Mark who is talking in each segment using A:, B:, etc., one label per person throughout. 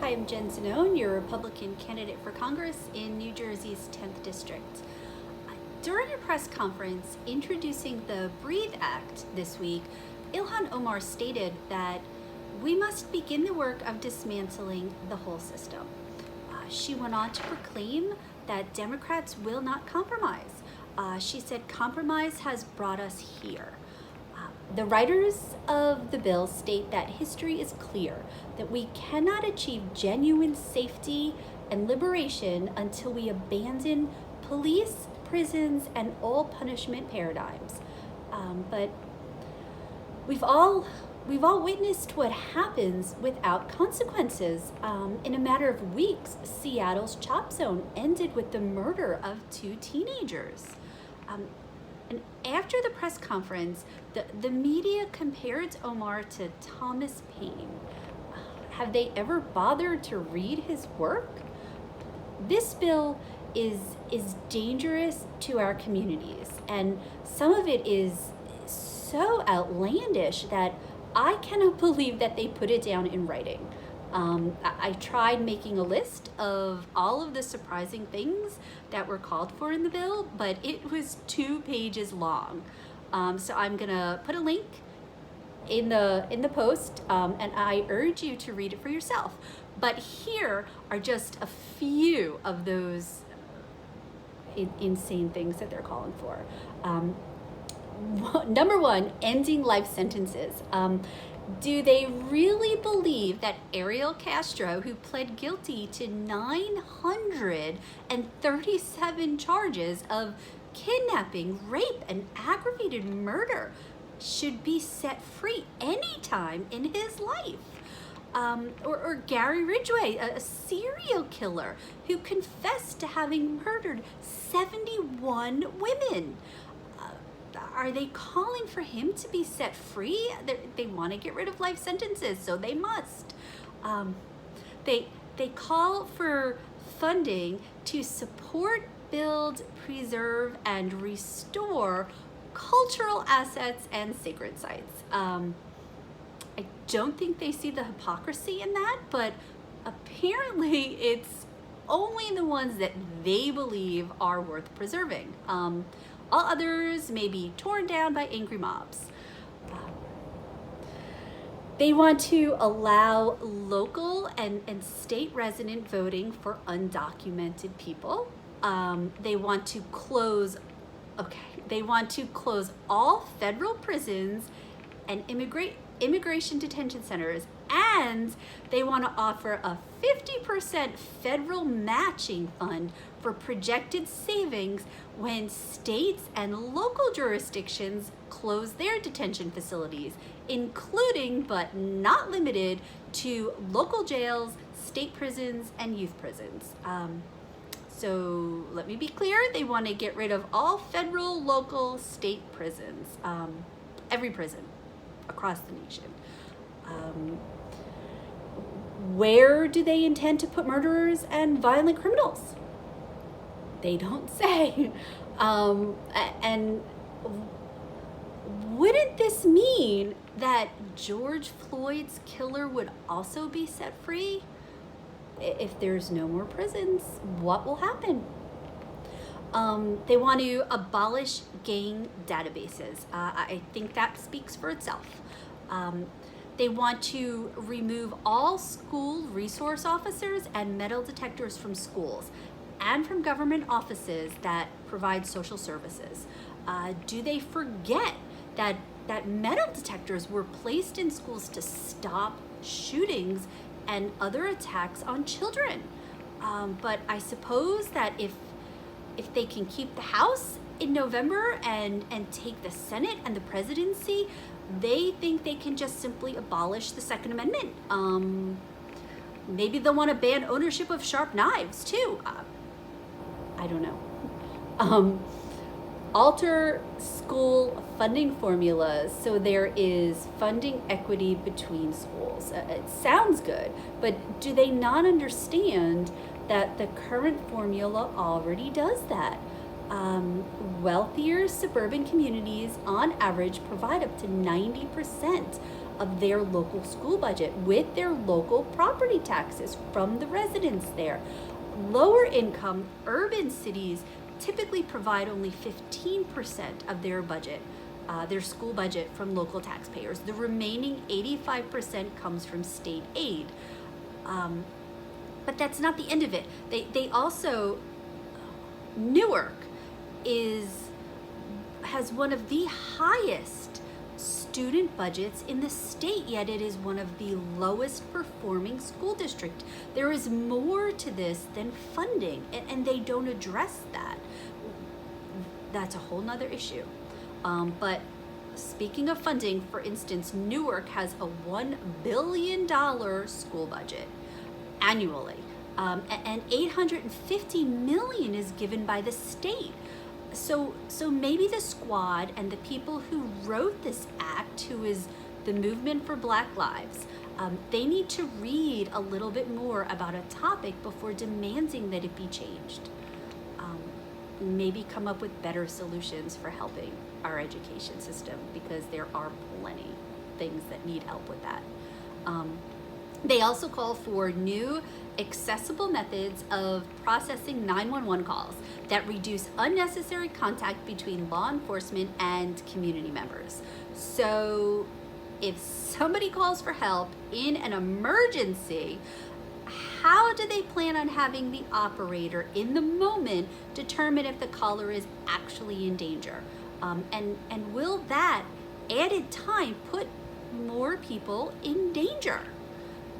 A: I'm Jen Zanone, your Republican candidate for Congress in New Jersey's 10th District. During a press conference introducing the BREATHE Act this week, Ilhan Omar stated that we must begin the work of dismantling the whole system. She went on to proclaim that Democrats will not compromise. She said compromise has brought us here. The writers of the bill state that history is clear, that we cannot achieve genuine safety and liberation until we abandon police, prisons, and all punishment paradigms. But we've all witnessed what happens without consequences. In a matter of weeks, Seattle's Chop Zone ended with the murder of 2 teenagers. And after the press conference, the media compared Omar to Thomas Paine. Have they ever bothered to read his work? This bill is dangerous to our communities, and some of it is so outlandish that I cannot believe that they put it down in writing. I tried making a list of all of the surprising things that were called for in the bill, but it was 2 pages long. So I'm gonna put a link in the post, and I urge you to read it for yourself. But here are just a few of those insane things that they're calling for. Number 1, ending life sentences. Do they really believe that Ariel Castro, who pled guilty to 937 charges of kidnapping, rape, and aggravated murder, should be set free anytime in his life? Or Gary Ridgway, a serial killer who confessed to having murdered 71 women. Are they calling for him to be set free? They want to get rid of life sentences, so they must. They call for funding to support, build, preserve, and restore cultural assets and sacred sites. I don't think they see the hypocrisy in that, but apparently it's only the ones that they believe are worth preserving. All others may be torn down by angry mobs. They want to allow local and state resident voting for undocumented people. They want to close all federal prisons and immigration detention centers, and they want to offer a 50% federal matching fund for projected savings when states and local jurisdictions close their detention facilities, including but not limited to local jails, state prisons, and youth prisons. So let me be clear, they want to get rid of all federal, local, state prisons, every prison across the nation. Where do they intend to put murderers and violent criminals? They don't say. And wouldn't this mean that George Floyd's killer would also be set free? If there's no more prisons, what will happen? They want to abolish gang databases. I think that speaks for itself. They want to remove all school resource officers and metal detectors from schools and from government offices that provide social services. Do they forget that metal detectors were placed in schools to stop shootings and other attacks on children? But I suppose that if they can keep the House in November and take the Senate and the presidency, they think they can just simply abolish the Second Amendment. Maybe they'll want to ban ownership of sharp knives too. I don't know. Alter school funding formulas so there is funding equity between schools. It sounds good, but do they not understand that the current formula already does that? Wealthier suburban communities on average provide up to 90% of their local school budget with their local property taxes from the residents there. Lower income urban cities typically provide only 15% of their budget, their school budget, from local taxpayers. The remaining 85% comes from state aid. But that's not the end of it. They also, Newark has one of the highest student budgets in the state, yet it is one of the lowest performing school districts. There is more to this than funding, and they don't address that. That's a whole nother issue. But speaking of funding, for instance, Newark has a $1 billion school budget annually, and $850 million is given by the state. So maybe the squad and the people who wrote this act, who is the Movement for Black Lives, they need to read a little bit more about a topic before demanding that it be changed. Maybe come up with better solutions for helping our education system, because there are plenty things that need help with that. They also call for new accessible methods of processing 911 calls that reduce unnecessary contact between law enforcement and community members. So if somebody calls for help in an emergency, how do they plan on having the operator in the moment determine if the caller is actually in danger? And will that added time put more people in danger?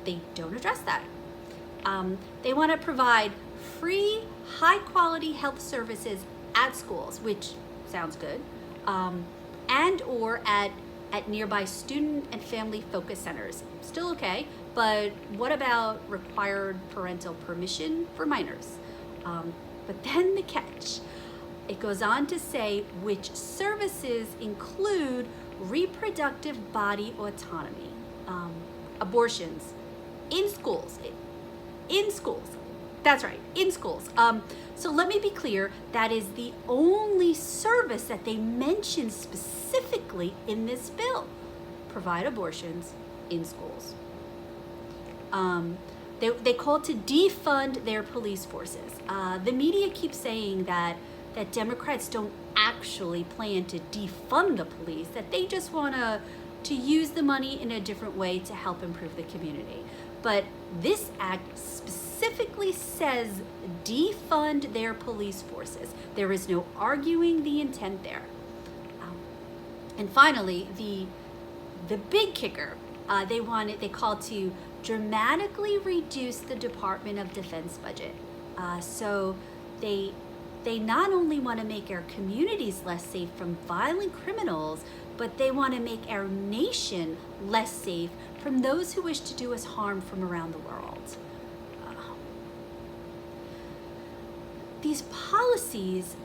A: They don't address that. They want to provide free, high-quality health services at schools, which sounds good, and or at nearby student and family focus centers. Still okay, but what about required parental permission for minors? But then the catch. It goes on to say which services include reproductive body autonomy, abortions, in schools. That's right, in schools. So let me be clear, that is the only service that they mention specifically in this bill. Provide abortions in schools. They call to defund their police forces. The media keeps saying that Democrats don't actually plan to defund the police, that they just want to use the money in a different way to help improve the community. But this act specifically says defund their police forces. There is no arguing the intent there. And finally, the big kicker, they call to dramatically reduce the Department of Defense budget. So they not only want to make our communities less safe from violent criminals, but they want to make our nation less safe from those who wish to do us harm from around the world. These policies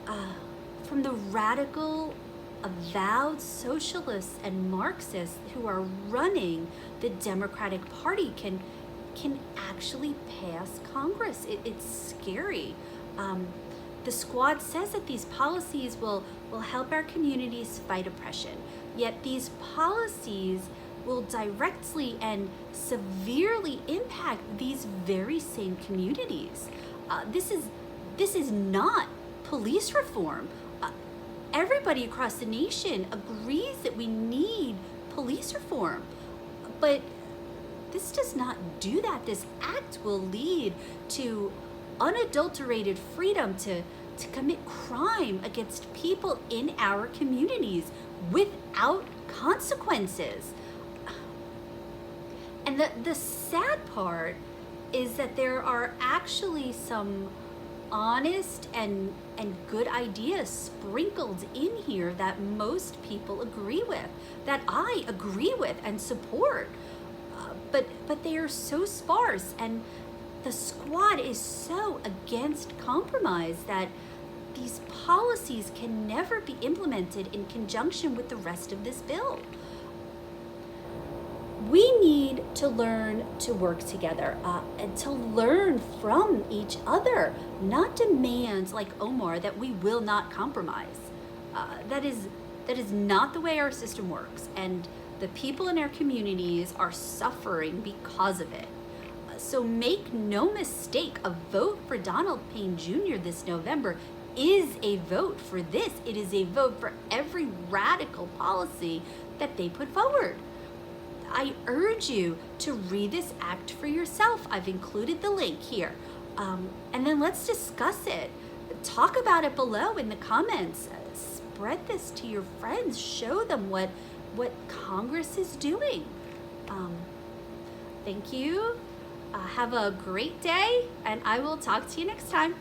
A: from the radical, avowed socialists and Marxists who are running the Democratic Party can actually pass Congress. It's scary. The squad says that these policies will help our communities fight oppression, yet these policies will directly and severely impact these very same communities. This is not police reform. Everybody across the nation agrees that we need police reform, but this does not do that. This act will lead to unadulterated freedom to commit crime against people in our communities without consequences. And the sad part is that there are actually some honest and good ideas sprinkled in here that most people agree with, that I agree with and support. But they are so sparse, and the squad is so against compromise that these policies can never be implemented in conjunction with the rest of this bill. We need to learn to work together and to learn from each other, not demand, like Omar, that we will not compromise. That is not the way our system works, and The people in our communities are suffering because of it. So make no mistake, a vote for Donald Payne Jr. this November is a vote for this. It is a vote for every radical policy that they put forward. I urge you to read this act for yourself. I've included the link here. And then let's discuss it. Talk about it below in the comments. Spread this to your friends. Show them what Congress is doing. Thank you. Have a great day, and I will talk to you next time.